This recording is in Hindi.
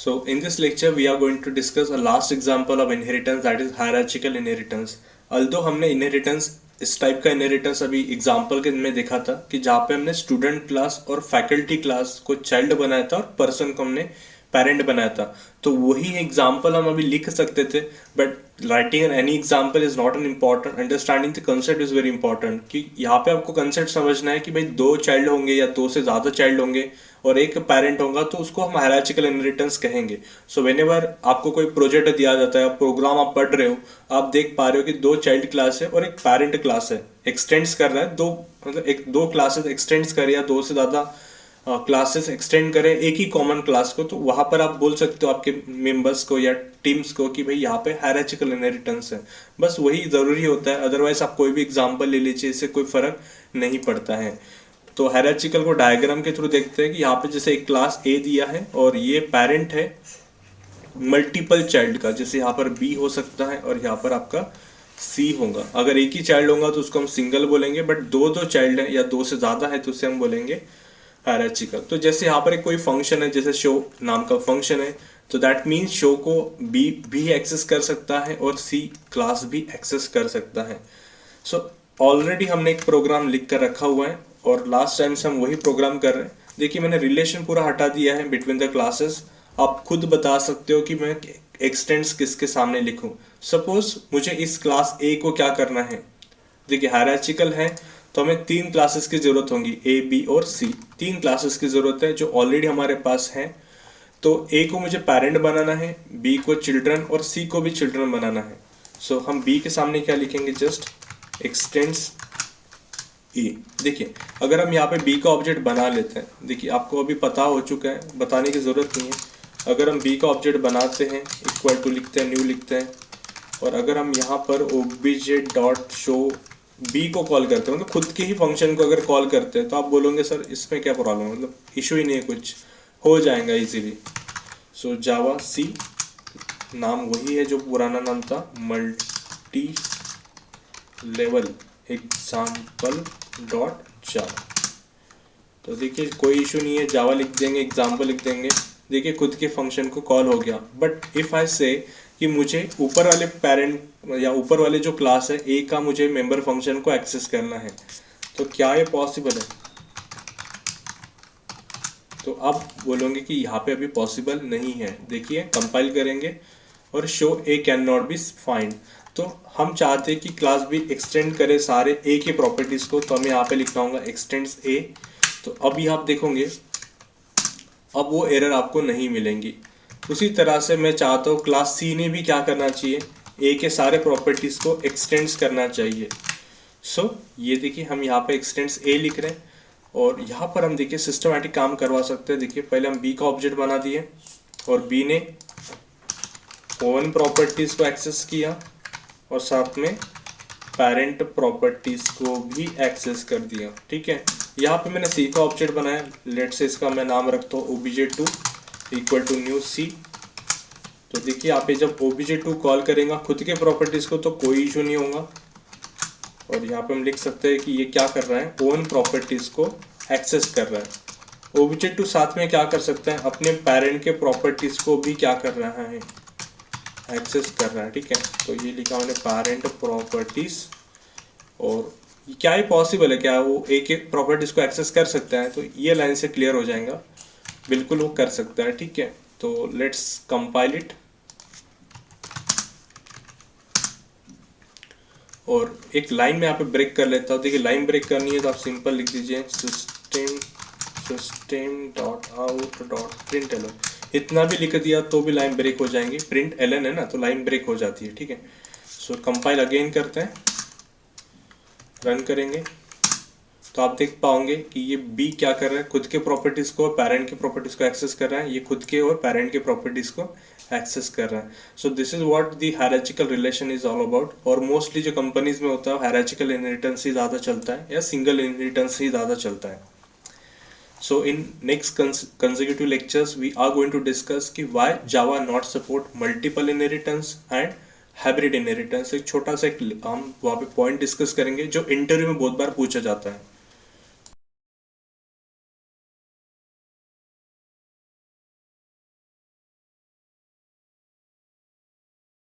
So in this lecture we are going to discuss a last example of inheritance, that is hierarchical inheritance. Although हमने inheritance इस टाइप का इनहेरिटेंस अभी एग्जाम्पल के में देखा था कि जहाँ पे हमने स्टूडेंट क्लास और फैकल्टी क्लास को चाइल्ड बनाया था और पर्सन को हमने पेरेंट बनाया था, तो वही एग्जाम्पल हम अभी लिख सकते थे. But writing any example is not an important, understanding the concept is very important. कि यहाँ पे आपको कंसेप्ट समझना है कि भाई दो चाइल्ड होंगे या दो से ज़्यादा चाइल्ड होंगे और एक पेरेंट होगा तो उसको हम हायरार्चिकल इनहेरिटेंस कहेंगे. सो व्हेनेवर आपको कोई प्रोजेक्ट दिया जाता है, प्रोग्राम आप पढ़ रहे हो, आप देख पा रहे हो कि दो चाइल्ड क्लास है और एक पेरेंट क्लास है, एक्सटेंड्स कर रहा है दो, मतलब एक दो क्लासेस एक्सटेंड्स करे या दो से ज़्यादा क्लासेस एक्सटेंड करें एक ही कॉमन क्लास को, तो वहां पर आप बोल सकते हो आपके मेंबर्स को या टीम्स को कि भाई यहाँ पे हायरार्चिकल इनहेरिटेंस है. बस वही ज़रूरी होता है, अदरवाइज आप कोई भी एग्जांपल ले लीजिए, इससे कोई फर्क नहीं पड़ता है. तो हायरार्चिकल को डायग्राम के थ्रू देखते हैं कि यहाँ पे जैसे एक क्लास ए दिया है और ये पेरेंट है मल्टीपल चाइल्ड का, जैसे यहाँ पर बी हो सकता है और यहाँ पर आपका सी होगा. अगर एक ही चाइल्ड होगा तो उसको हम सिंगल बोलेंगे, बट दो दो चाइल्ड है या दो से ज़्यादा है तो उसे हम बोलेंगे हायरार्चिकल. तो जैसे यहाँ पर एक कोई फंक्शन है, जैसे शो नाम का फंक्शन है, तो दैट मीन्स शो को बी भी एक्सेस कर सकता है और सी क्लास भी एक्सेस कर सकता है. सो ऑलरेडी हमने एक प्रोग्राम लिख कर रखा हुआ है और लास्ट टाइम से हम वही प्रोग्राम कर रहे हैं. देखिए मैंने रिलेशन पूरा हटा दिया है बिटवीन द क्लासेस. आप खुद बता सकते हो कि मैं एक्सटेंड्स किसके सामने लिखूं. सपोज मुझे इस क्लास ए को क्या करना है. देखिए हायरार्चिकल है तो हमें तीन क्लासेस की जरूरत होगी, ए बी और सी. तीन क्लासेस की जरूरत है जो ऑलरेडी हमारे पास है. तो ए को मुझे पेरेंट बनाना है, बी को चिल्ड्रन और सी को भी चिल्ड्रन बनाना है. सो हम बी के सामने क्या लिखेंगे, जस्ट एक्सटेंड्स ए. देखिए अगर हम यहाँ पे बी का ऑब्जेक्ट बना लेते हैं, देखिए आपको अभी पता हो चुका है, बताने की ज़रूरत नहीं है. अगर हम बी का ऑब्जेक्ट बनाते हैं, इक्वल टू लिखते हैं, न्यू लिखते हैं, और अगर हम यहाँ पर ऑब्जेक्ट डॉट शो बी को कॉल करते हैं, मतलब खुद के ही फंक्शन को अगर कॉल करते हैं, तो आप बोलोगे सर इसमें क्या प्रॉब्लम है, मतलब इशू ही नहीं है, कुछ हो जाएगा इजीली. सो जावा सी नाम वही है जो पुराना नाम था, मल्टी लेवल एग्जाम्पल डॉट जावा. तो देखिए कोई इशू नहीं है, जावा लिख देंगे, एग्जाम्पल लिख देंगे. देखिए खुद के फंक्शन को कॉल हो गया. बट इफ़ आई से कि मुझे ऊपर वाले पेरेंट या ऊपर वाले जो क्लास है ए का मुझे मेंबर फंक्शन को एक्सेस करना है, तो क्या ये पॉसिबल है. तो आप बोलोगे कि यहाँ पे अभी पॉसिबल नहीं है. देखिए कंपाइल करेंगे और show A can not be find. तो हम चाहते हैं कि क्लास भी एक्सटेंड करे सारे ए के प्रॉपर्टीज को, तो हमें यहाँ पे लिखना होगा एक्सटेंड्स ए. तो अभी आप देखोगे अब वो एरर आपको नहीं मिलेंगी. उसी तरह से मैं चाहता हूँ क्लास सी ने भी क्या करना चाहिए, ए के सारे प्रॉपर्टीज को एक्सटेंड्स करना चाहिए. सो ये देखिए हम यहाँ पे एक्सटेंड्स ए लिख रहे हैं और यहाँ पर हम देखिए सिस्टमैटिक काम करवा सकते हैं. देखिए पहले हम बी का ऑब्जेक्ट बना दिए और बी ने ओवन प्रॉपर्टीज को एक्सेस किया और साथ में पेरेंट प्रॉपर्टीज को भी एक्सेस कर दिया. ठीक है, यहाँ पे मैंने सी का ऑब्जेक्ट बनाया. लेट से इसका मैं नाम रखता हूँ obj2 इक्वल टू न्यू सी. तो देखिए यहाँ पे जब obj2 कॉल करेगा खुद के प्रॉपर्टीज को तो कोई इशू नहीं होगा. और यहाँ पे हम लिख सकते हैं कि ये क्या कर रहा है, ओन प्रॉपर्टीज को एक्सेस कर रहा है. obj2 साथ में क्या कर सकता है, अपने पेरेंट के प्रॉपर्टीज को भी क्या कर रहा है, एक्सेस कर रहा है. ठीक है, तो ये लिखा मैंने पेरेंट प्रॉपर्टीज. और क्या ये पॉसिबल है, क्या वो एक एक प्रॉपर्टीज को एक्सेस कर सकता है, तो ये लाइन से क्लियर हो जाएगा, बिल्कुल वो कर सकता है. ठीक है, तो लेट्स कंपाइल इट. और एक लाइन में यहाँ पे ब्रेक कर लेता हूँ. देखिए लाइन ब्रेक करनी है तो आप सिंपल लिख दीजिए system dot out dot print L N. इतना भी लिख दिया तो भी लाइन ब्रेक हो जाएंगी, प्रिंट एलन है ना, तो लाइन ब्रेक हो जाती है. ठीक है, सो कंपाइल अगेन करते हैं, रन करेंगे तो आप देख पाओगे कि ये बी क्या कर रहा है, खुद के प्रॉपर्टीज को पेरेंट के प्रॉपर्टीज को एक्सेस कर रहा है. ये खुद के और पेरेंट के प्रॉपर्टीज को एक्सेस कर रहा है. So this is what the hierarchical relation is all about. और मोस्टली जो कंपनीज में होता है हायरार्चिकल इनहेरिटेंस ही ज़्यादा चलता है या सिंगल इनहेरिटेंस ही ज़्यादा चलता है. So in next consecutive lectures we are going to discuss कि why Java not support multiple inheritance and hybrid inheritance. एक छोटा सा हम वहाँ पे पॉइंट डिस्कस करेंगे जो इंटरव्यू में बहुत बार पूछा जाता है.